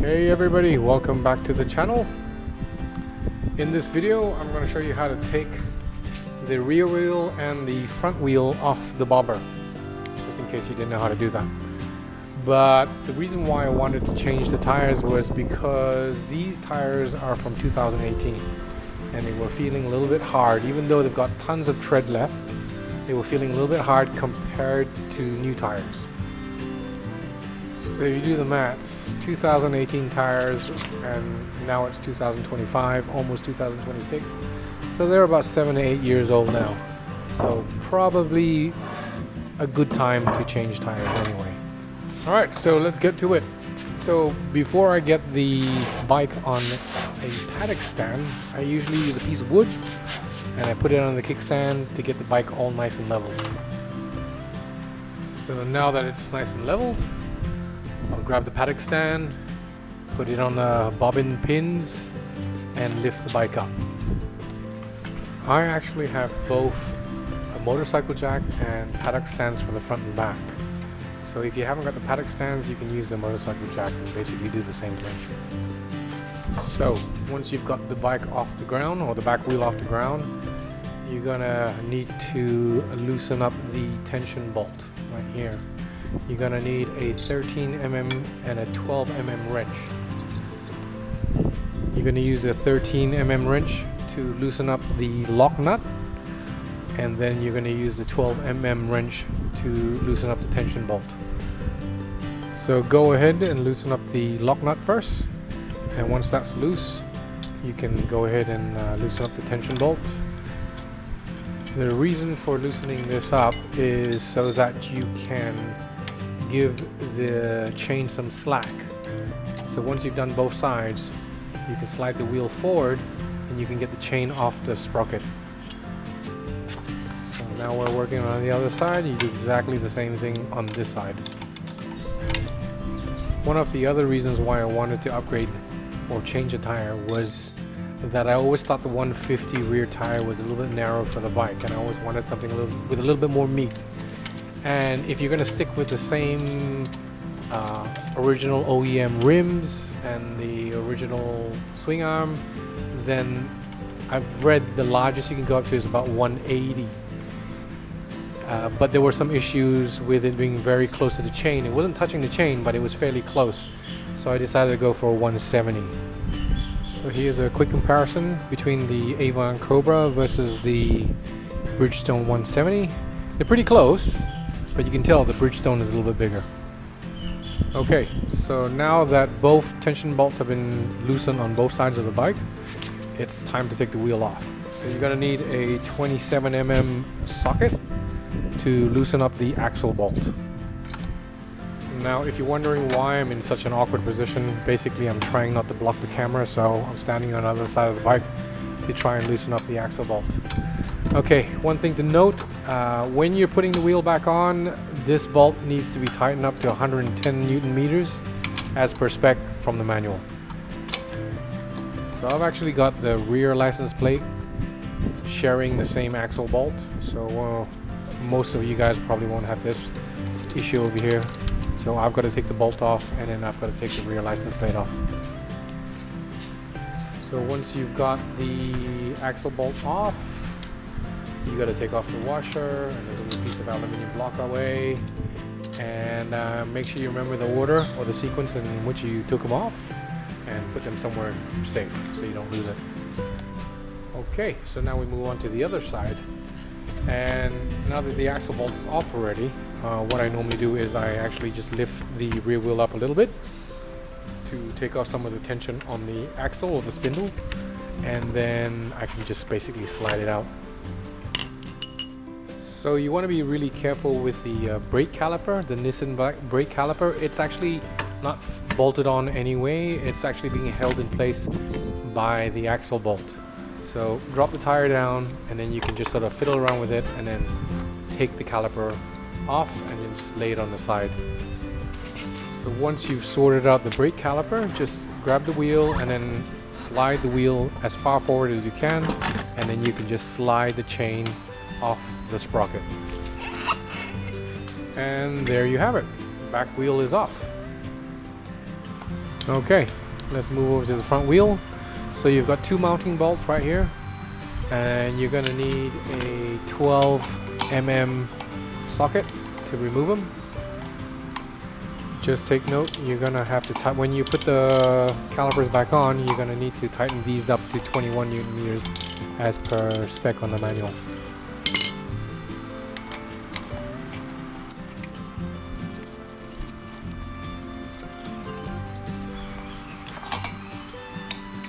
Hey everybody, welcome back to the channel. In this video I'm going to show you how to take the rear wheel and the front wheel off the bobber, just in case you didn't know how to do that. But the reason why I wanted to change the tires was because these tires are from 2018 and they were feeling a little bit hard. Even though they've got tons of tread left, they were feeling a little bit hard compared to new tires. So if you do the maths, 2018 tires and now it's 2025, almost 2026. So they're about 7 to 8 years old now. So probably a good time to change tires anyway. Alright, so let's get to it. So before I get the bike on a paddock stand, I usually use a piece of wood and I put it on the kickstand to get the bike all nice and level. So now that it's nice and leveled, I'll grab the paddock stand, put it on the bobbin pins and lift the bike up. I actually have both a motorcycle jack and paddock stands for the front and back. So if you haven't got the paddock stands, you can use the motorcycle jack and basically do the same thing. So once you've got the bike off the ground, or the back wheel off the ground, you're gonna need to loosen up the tension bolt right here. You're gonna need a 13mm and a 12mm wrench. You're gonna use a 13mm wrench to loosen up the lock nut, and then you're gonna use the 12mm wrench to loosen up the tension bolt. So go ahead and loosen up the lock nut first, and once that's loose, you can go ahead and loosen up the tension bolt. The reason for loosening this up is so that you can give the chain some slack. So once you've done both sides, you can slide the wheel forward and you can get the chain off the sprocket. So now we're working on the other side. You do exactly the same thing on this side. One of the other reasons why I wanted to upgrade or change a tire was that I always thought the 150 rear tire was a little bit narrow for the bike, and I always wanted something with a little bit more meat. And if you're going to stick with the same original OEM rims and the original swing arm, then I've read the largest you can go up to is about 180. But there were some issues with it being very close to the chain. It wasn't touching the chain, but it was fairly close. So I decided to go for a 170. So here's a quick comparison between the Avon Cobra versus the Bridgestone 170. They're pretty close, but you can tell the Bridgestone is a little bit bigger. Okay, so now that both tension bolts have been loosened on both sides of the bike, it's time to take the wheel off. So you're gonna need a 27mm socket to loosen up the axle bolt. Now, if you're wondering why I'm in such an awkward position, basically I'm trying not to block the camera, so I'm standing on the other side of the bike to try and loosen up the axle bolt. Okay, one thing to note, when you're putting the wheel back on, this bolt needs to be tightened up to 110 Newton meters as per spec from the manual. So I've actually got the rear license plate sharing the same axle bolt, so most of you guys probably won't have this issue over here. So I've got to take the bolt off, and then I've got to take the rear license plate off. So once you've got the axle bolt off, you got to take off the washer, and there's a little piece of aluminum block away, and make sure you remember the order or the sequence in which you took them off, and put them somewhere safe so you don't lose it. Okay, so now we move on to the other side, and now that the axle bolt is off already, what I normally do is I actually just lift the rear wheel up a little bit to take off some of the tension on the axle or the spindle, and then I can just basically slide it out. So you want to be really careful with the brake caliper, the Nissan brake caliper. It's actually not bolted on anyway, it's actually being held in place by the axle bolt. So drop the tire down, and then you can just sort of fiddle around with it and then take the caliper off and then just lay it on the side. So once you've sorted out the brake caliper, just grab the wheel and then slide the wheel as far forward as you can, and then you can just slide the chain off the sprocket. And there you have it. Back wheel is off. Okay, let's move over to the front wheel. So you've got two mounting bolts right here, and you're going to need a 12 mm socket to remove them. Just take note, you're going to have to when you put the calipers back on, you're going to need to tighten these up to 21 Newton meters as per spec on the manual.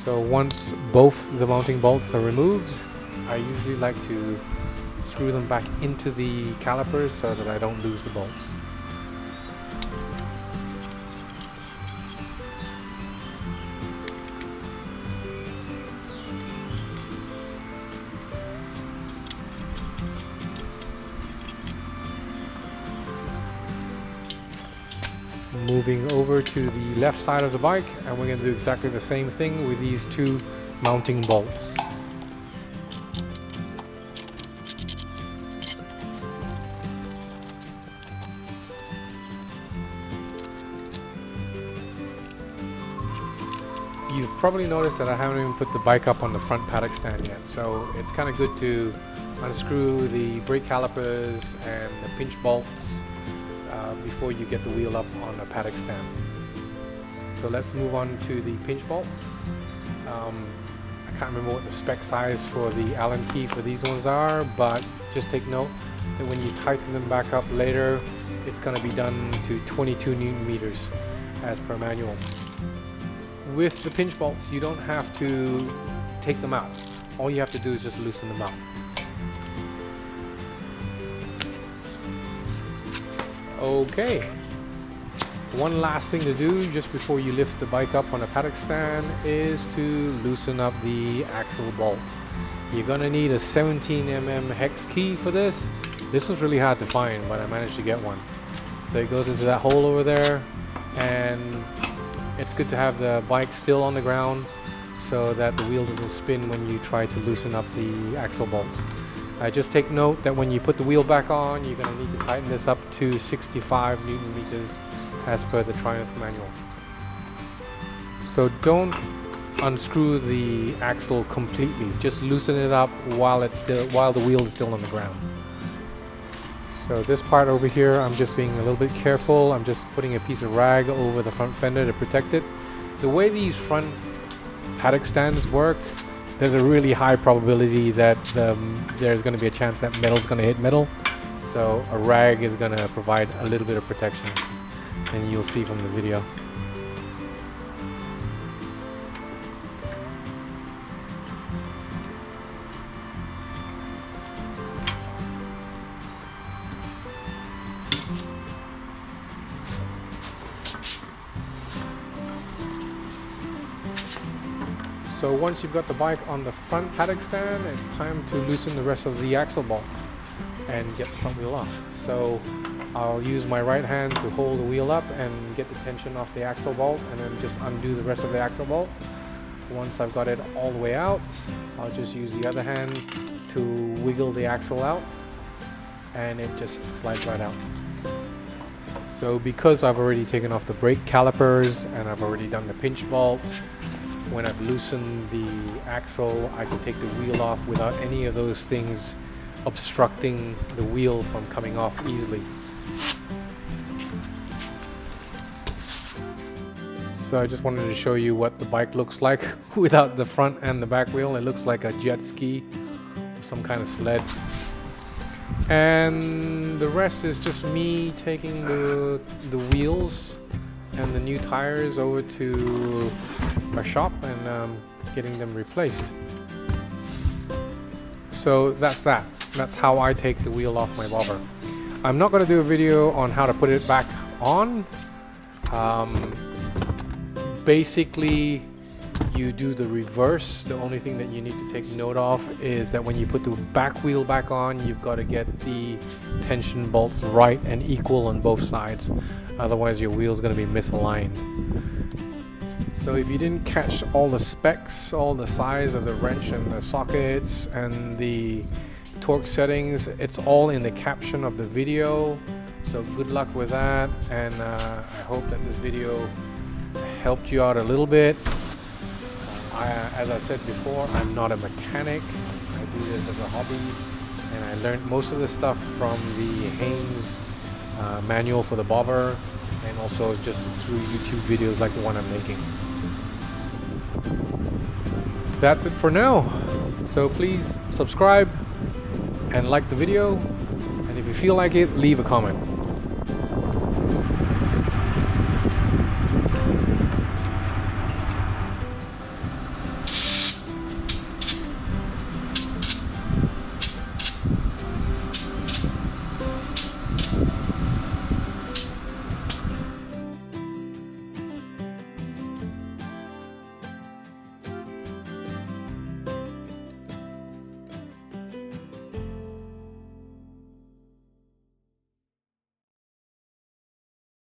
So once both the mounting bolts are removed, I usually like to screw them back into the calipers so that I don't lose the bolts. Moving over to the left side of the bike, and we're going to do exactly the same thing with these two mounting bolts. You've probably noticed that I haven't even put the bike up on the front paddock stand yet, so it's kind of good to unscrew the brake calipers and the pinch bolts before you get the wheel up on a paddock stand. So let's move on to the pinch bolts. I can't remember what the spec size for the Allen key for these ones are, but just take note that when you tighten them back up later, it's going to be done to 22 Newton meters as per manual. With the pinch bolts, you don't have to take them out. All you have to do is just loosen them out. Okay, one last thing to do just before you lift the bike up on a paddock stand is to loosen up the axle bolt. You're going to need a 17 mm hex key for this. This was really hard to find, but I managed to get one. So it goes into that hole over there, and it's good to have the bike still on the ground so that the wheel doesn't spin when you try to loosen up the axle bolt. Just take note that when you put the wheel back on, you're going to need to tighten this up to 65 Newton meters as per the Triumph manual. So don't unscrew the axle completely, just loosen it up while the wheel is still on the ground. So this part over here, I'm just being a little bit careful. I'm just putting a piece of rag over the front fender to protect it. The way these front paddock stands work, there's a really high probability that there's going to be a chance that metal's going to hit metal. So a rag is going to provide a little bit of protection, and you'll see from the video. So once you've got the bike on the front paddock stand, it's time to loosen the rest of the axle bolt and get the front wheel off. So I'll use my right hand to hold the wheel up and get the tension off the axle bolt, and then just undo the rest of the axle bolt. Once I've got it all the way out, I'll just use the other hand to wiggle the axle out, and it just slides right out. So because I've already taken off the brake calipers and I've already done the pinch bolt, when I've loosened the axle, I can take the wheel off without any of those things obstructing the wheel from coming off easily. So I just wanted to show you what the bike looks like without the front and the back wheel. It looks like a jet ski or some kind of sled. And the rest is just me taking the wheels and the new tires over to a shop and getting them replaced. So that's that. That's how I take the wheel off my bobber. I'm not going to do a video on how to put it back on. Basically, you do the reverse. The only thing that you need to take note of is that when you put the back wheel back on, you've got to get the tension bolts right and equal on both sides. Otherwise your wheel's going to be misaligned. So if you didn't catch all the specs, all the size of the wrench and the sockets and the torque settings, it's all in the caption of the video. So good luck with that, and I hope that this video helped you out a little bit. As I said before, I'm not a mechanic. I do this as a hobby, and I learned most of the stuff from the Haynes manual for the bobber, and also just through YouTube videos like the one I'm making. That's it for now. So please subscribe and like the video, and if you feel like it, leave a comment.